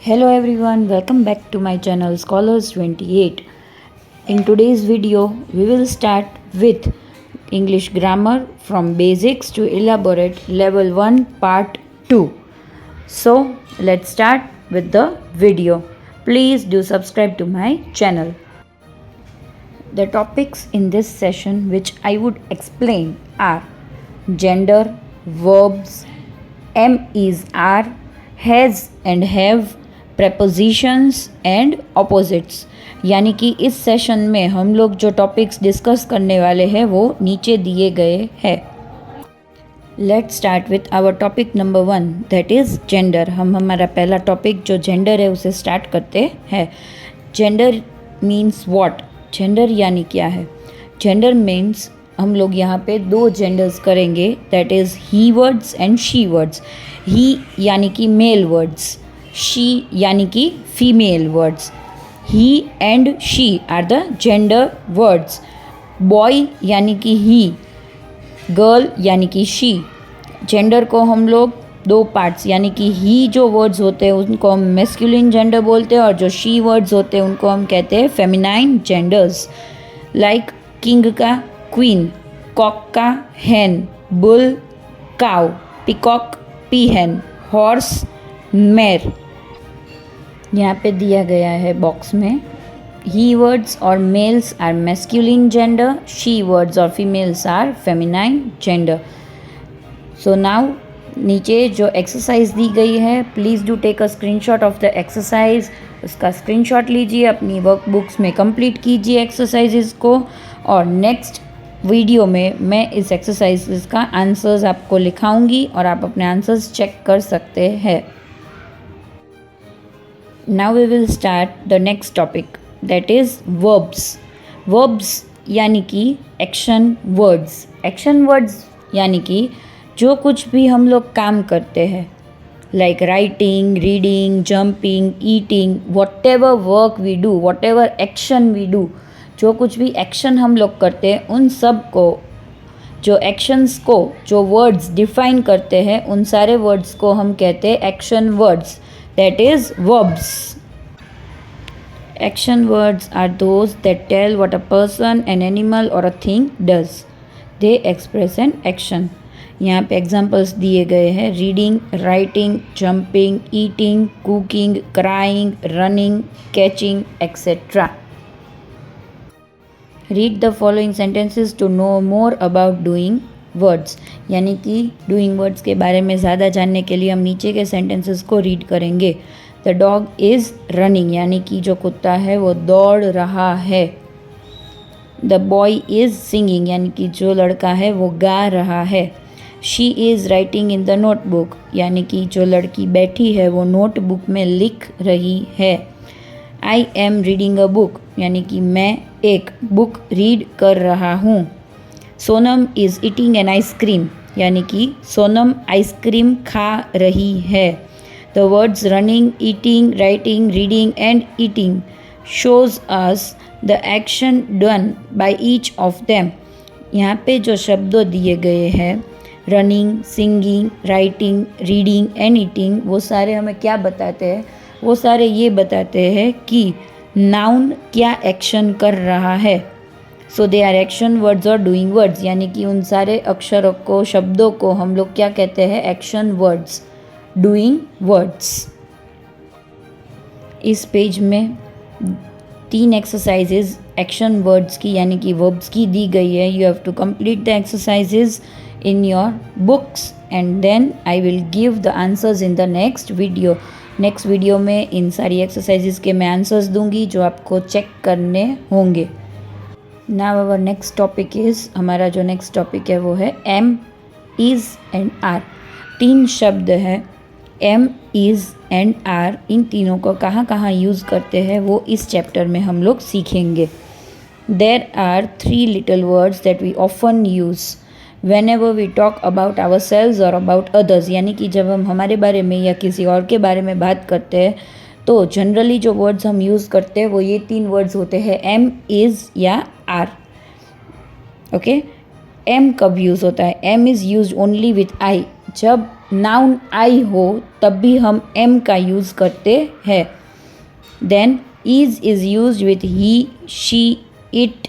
Hello everyone, welcome back to my channel Scholars 28. In today's video, we will start with English grammar from basics to elaborate level 1 part 2. So, let's start with the video. Please do subscribe to my channel. The topics in this session which I would explain are gender, verbs, am is are, has and have, prepositions and opposites. यानी कि इस session में हम लोग जो topics discuss करने वाले हैं वो नीचे दिए गए हैं। Let's start with our topic number 1 that is gender. हम हमारा पहला टॉपिक जो जेंडर है उसे स्टार्ट करते हैं। Gender means what? जेंडर यानी क्या है? जेंडर मीन्स हम लोग यहाँ पे दो जेंडर्स करेंगे, that is he words and she words. He यानी कि मेल वर्ड्स, शी यानी कि female words. He and she are the gender words. Boy यानी कि ही, गर्ल यानी कि शी। जेंडर को हम लोग दो पार्ट्स यानी कि ही जो वर्ड्स होते हैं उनको हम मैस्कुलिन जेंडर बोलते हैं और जो शी वर्ड्स होते हैं उनको हम कहते हैं फेमिनाइन जेंडर्स। लाइक किंग का क्वीन, कॉक का hen, bull cow, peacock peahen, horse mare. यहाँ पे दिया गया है बॉक्स में, ही वर्ड्स और males are masculine gender, she words और females are feminine gender. So now नीचे जो एक्सरसाइज दी गई है, please do take a screenshot of the exercise. उसका स्क्रीनशॉट लीजिए, अपनी वर्कबुक्स में कंप्लीट कीजिए एक्सरसाइजेज को, और नेक्स्ट वीडियो में मैं इस एक्सरसाइज का आंसर्स आपको लिखाऊंगी और आप अपने आंसर्स चेक कर सकते हैं। Now we will start the next topic that is verbs. Verbs यानी कि एक्शन वर्ड्स। एक्शन वर्ड्स यानी कि जो कुछ भी हम लोग काम करते हैं, like writing, reading, jumping, eating, whatever work we do, whatever action we do, जो कुछ भी एक्शन हम लोग करते हैं उन सब को, जो एक्शंस को जो वर्ड्स डिफाइन करते हैं उन सारे वर्ड्स को हम कहते हैं action words, that is verbs. Action words are those that tell what a person, an animal or a thing does. They express an action. यहाँ पे एग्जाम्पल्स दिए गए हैं, reading, writing, jumping, eating, cooking, crying, running, catching etcetera. Read the following sentences to know more about doing words. यानी कि doing words के बारे में ज़्यादा जानने के लिए हम नीचे के सेंटेंसेस को रीड करेंगे। द डॉग इज़ रनिंग यानी कि जो कुत्ता है वो दौड़ रहा है। द बॉय इज़ सिंगिंग यानी कि जो लड़का है वो गा रहा है। She is writing in the notebook यानी कि जो लड़की बैठी है वो नोटबुक में लिख रही है। I am reading a book यानी कि मैं एक बुक रीड कर रहा हूँ। Sonam is eating an ice cream यानी कि सोनम आइसक्रीम खा रही है। The words running, eating, writing, reading and eating shows us the action done by each of them. यहाँ पे जो शब्द दिए गए हैं, running, singing, writing, reading and eating, वो सारे हमें क्या बताते हैं? वो सारे ये बताते हैं कि नाउन क्या एक्शन कर रहा है। सो दे आर एक्शन वर्ड्स और डूइंग वर्ड्स, यानी कि उन सारे अक्षरों को, शब्दों को हम लोग क्या कहते हैं? Action words, doing words. इस पेज में 3 एक्सरसाइजेज एक्शन वर्ड्स की यानी कि वर्ब्स की दी गई है। You have to complete the exercises in your books and then I will give the answers in the next video. Next video में इन सारी एक्सरसाइजेज के मैं आंसर्स दूंगी जो आपको चेक करने होंगे। Now our next topic is, हमारा जो नेक्स्ट टॉपिक है वो है एम, इज़ एंड आर। 3 शब्द हैं, एम, इज़ एंड आर। इन तीनों को कहाँ कहाँ यूज़ करते हैं वो इस चैप्टर में हम लोग सीखेंगे। There are 3 little words that we often use whenever we talk about ourselves or about others। यानी कि जब हम हमारे बारे में या किसी और के बारे में बात करते हैं तो जनरली जो वर्ड्स हम यूज़ करते हैं वो ये 3 वर्ड्स होते हैं, एम, इज़ या आर। ओके, एम कब यूज़ होता है? Am is use only with I. जब नाउन आई हो तब भी हम एम का यूज़ करते हैं। Then is use with he, she, it,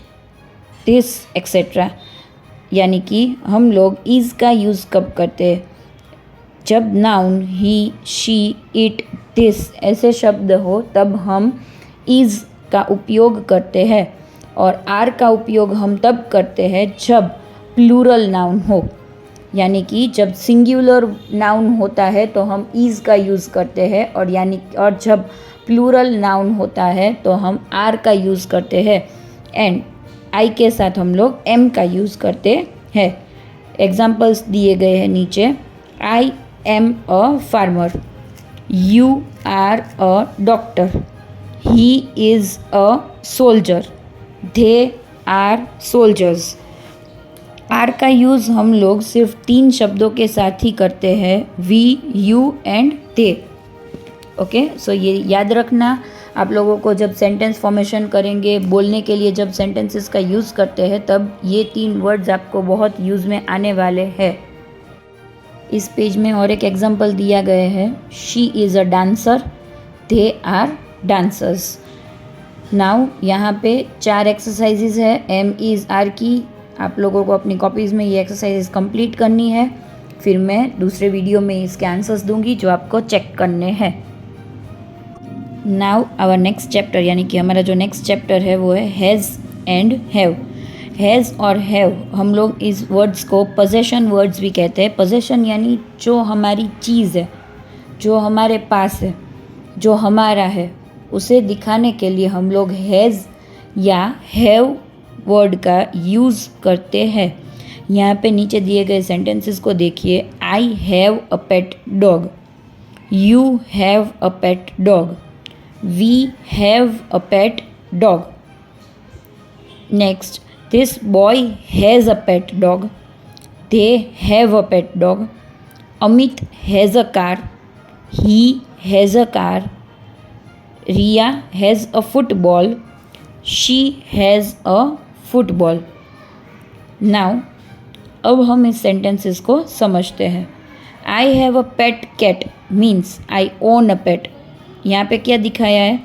this etcetera. यानी कि हम लोग इज़ का यूज़ कब करते हैं? जब noun he, she, it, this ऐसे शब्द हो तब हम इज़ का उपयोग करते हैं। और आर का उपयोग हम तब करते हैं जब प्लूरल नाउन हो। यानी कि जब सिंगुलर नाउन होता है तो हम इज़ का यूज़ करते हैं, और जब प्लूरल नाउन होता है तो हम आर का यूज़ करते हैं। एंड आई के साथ हम लोग एम का यूज़ करते हैं। एग्जाम्पल्स दिए गए हैं नीचे। I am a farmer, you are a doctor, he is a soldier, they are soldiers. Are का यूज़ हम लोग सिर्फ 3 शब्दों के साथ ही करते हैं, we, you and they. Okay, so ये याद रखना। आप लोगों को जब सेंटेंस फॉर्मेशन करेंगे, बोलने के लिए जब सेंटेंसेस का यूज़ करते हैं, तब ये 3 वर्ड्स आपको बहुत यूज़ में आने वाले हैं। इस पेज में और एक एग्जाम्पल दिया गया है, she is a dancer, they are dancers. Now यहाँ पे 4 एक्सरसाइजेज है एम, इज़, आर की। आप लोगों को अपनी कॉपीज़ में ये एक्सरसाइजेज कंप्लीट करनी है। फिर मैं दूसरे वीडियो में इसके आंसर्स दूंगी जो आपको चेक करने हैं। नाउ आवर नेक्स्ट चैप्टर, यानी कि हमारा जो नेक्स्ट चैप्टर है वो है हैज़ एंड हैव। हैज़ और हैव हम लोग इस वर्ड्स को पोजेशन वर्ड्स भी कहते हैं। पोजेशन यानी जो हमारी चीज़ है, जो हमारे पास है, जो हमारा है, उसे दिखाने के लिए हम लोग हैज़ या हैव वर्ड का यूज़ करते हैं। यहाँ पे नीचे दिए गए सेंटेंसेस को देखिए। I have a pet dog, you have a pet dog, we have a pet dog. Next, this boy has a pet dog, they have a pet dog, Amit has a car, he has a car, Riya has a football, she has a football. Now अब हम इस sentences को समझते हैं। I have a pet cat means I own a pet. यहाँ पे क्या दिखाया है?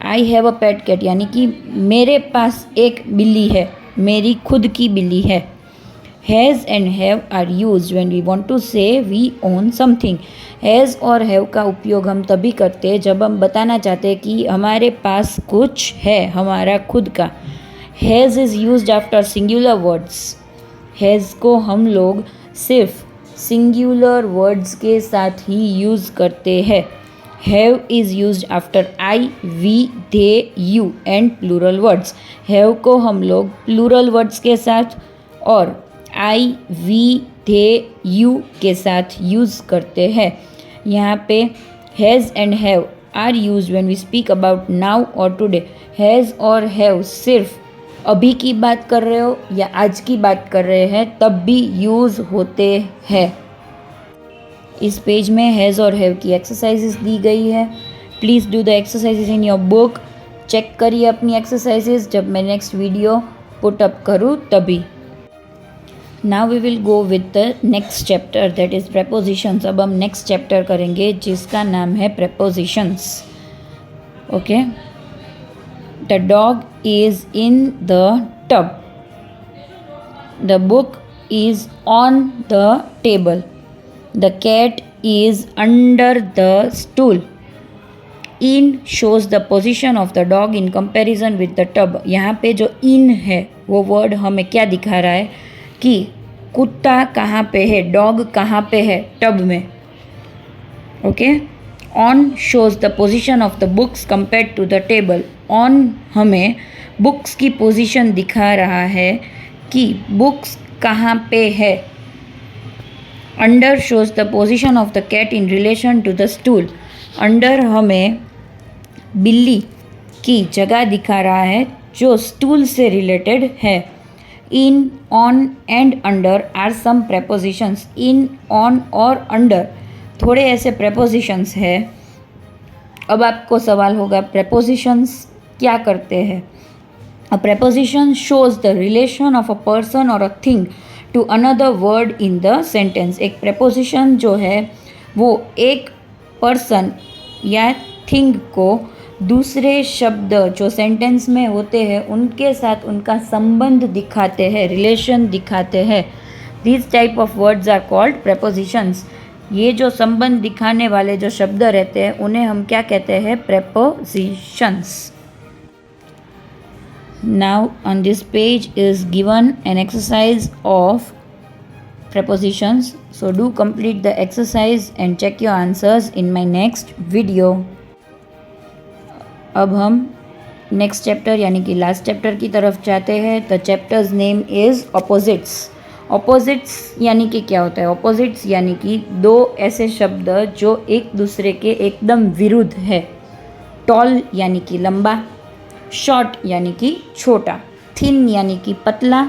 आई हैव अ पेट कैट यानी कि मेरे पास एक बिल्ली है, मेरी खुद की बिल्ली है। Has and have are use when we want to say we own something. Has और हैव का उपयोग हम तभी करते हैं जब हम बताना चाहते हैं कि हमारे पास कुछ है, हमारा खुद का। Has is used after singular words. Has को हम लोग सिर्फ सिंगुलर वर्ड्स के साथ ही यूज़ करते हैं। Have is used after I, we, they, you and plural words. Have को हम लोग प्लूरल वर्ड्स के साथ और आई, वी, दे, यू के साथ यूज़ करते हैं। यहाँ पे has and have are use when we speak about now और टुडे। हैज़ और हैव सिर्फ अभी की बात कर रहे हो या आज की बात कर रहे हैं तब भी यूज़ होते हैं। इस पेज में हैज़ और हैव की एक्सरसाइजेस दी गई है। Please do the exercises in your book. Check करिए अपनी एक्सरसाइजेस जब मैं नेक्स्ट वीडियो पुट अप करूँ तभी। Now we will go with the next chapter that is prepositions. अब हम नेक्स्ट चैप्टर करेंगे जिसका नाम है prepositions. Okay, the dog is in the tub, the book is on the table, the cat is under the stool, in shows the position of the dog in comparison with the tub. यहाँ पे जो इन है वो word हमें क्या दिखा रहा है कि कुत्ता कहाँ पे है, डॉग कहाँ पे है, टब में। Okay, on shows the position of the books compared to the table. On हमें बुक्स की पोजीशन दिखा रहा है कि बुक्स कहाँ पे है। Under shows the position of the cat in relation to the stool. Under हमें बिल्ली की जगह दिखा रहा है जो स्टूल से रिलेटेड है। In, on and under are some prepositions. In, on और अंडर थोड़े ऐसे प्रेपोजिशंस है। अब आपको सवाल होगा प्रेपोजिशंस क्या करते हैं? A preposition shows the relation of a person और a thing to another word in the sentence. एक प्रेपोजिशन जो है वो एक पर्सन या थिंग को दूसरे शब्द जो सेंटेंस में होते हैं उनके साथ उनका संबंध दिखाते हैं, रिलेशन दिखाते हैं. This type of words are called prepositions. ये जो संबंध दिखाने वाले जो शब्द रहते हैं उन्हें हम क्या कहते हैं? Prepositions. Now on this page is given an exercise of prepositions. So do complete the exercise and check your answers in my next video. अब हम नेक्स्ट चैप्टर यानी कि लास्ट चैप्टर की तरफ जाते हैं. The chapters name is opposites. Opposites यानी कि क्या होता है? ऑपोजिट्स यानी कि दो ऐसे शब्द जो एक दूसरे के एकदम विरुद्ध है. टॉल यानी कि लंबा, शॉर्ट यानी कि छोटा, थिन यानी कि पतला,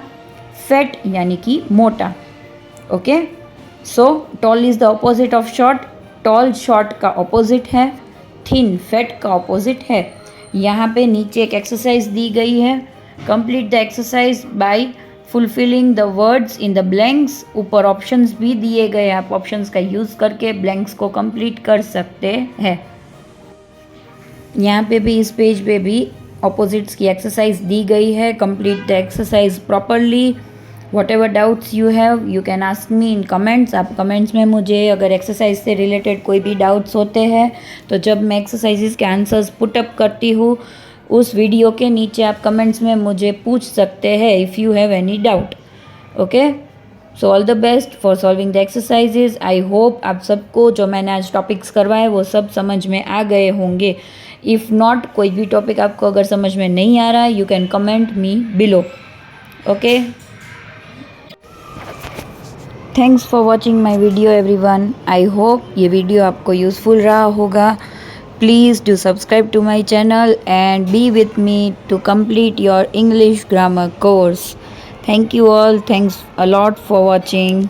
फैट यानी कि मोटा. Okay, so tall is the opposite of short. Tall short का ऑपोजिट है, थिन फैट का ऑपोजिट है. यहाँ पे नीचे एक एक्सरसाइज दी गई है. Complete the exercise by fulfilling the words in the blanks. ऊपर ऑप्शंस भी दिए गए, आप ऑप्शंस का यूज़ करके ब्लैंक्स को कंप्लीट कर सकते हैं. यहाँ पे भी इस पेज पे भी ऑपोजिट्स की एक्सरसाइज दी गई है. Complete the exercise properly. Whatever doubts you have, you can ask me in comments. आप कमेंट्स में मुझे अगर एक्सरसाइज से रिलेटेड कोई भी डाउट्स होते हैं तो जब मैं एक्सरसाइजेस के आंसर्स पुटअप करती हूँ उस वीडियो के नीचे आप कमेंट्स में मुझे पूछ सकते हैं if you have any doubt. Okay, so all the best for solving the exercises. I hope आप सबको जो मैंने आज टॉपिक्स करवाए वो सब समझ में आ गए होंगे. इफ़ नॉट, कोई भी टॉपिक आपको अगर समझ में नहीं आ रहा है you can comment me below. Okay, thanks for watching my video everyone. I hope ये वीडियो आपको यूज़फुल रहा होगा. Please do subscribe to my channel and be with me to complete your English grammar course. Thank you all. Thanks a lot for watching.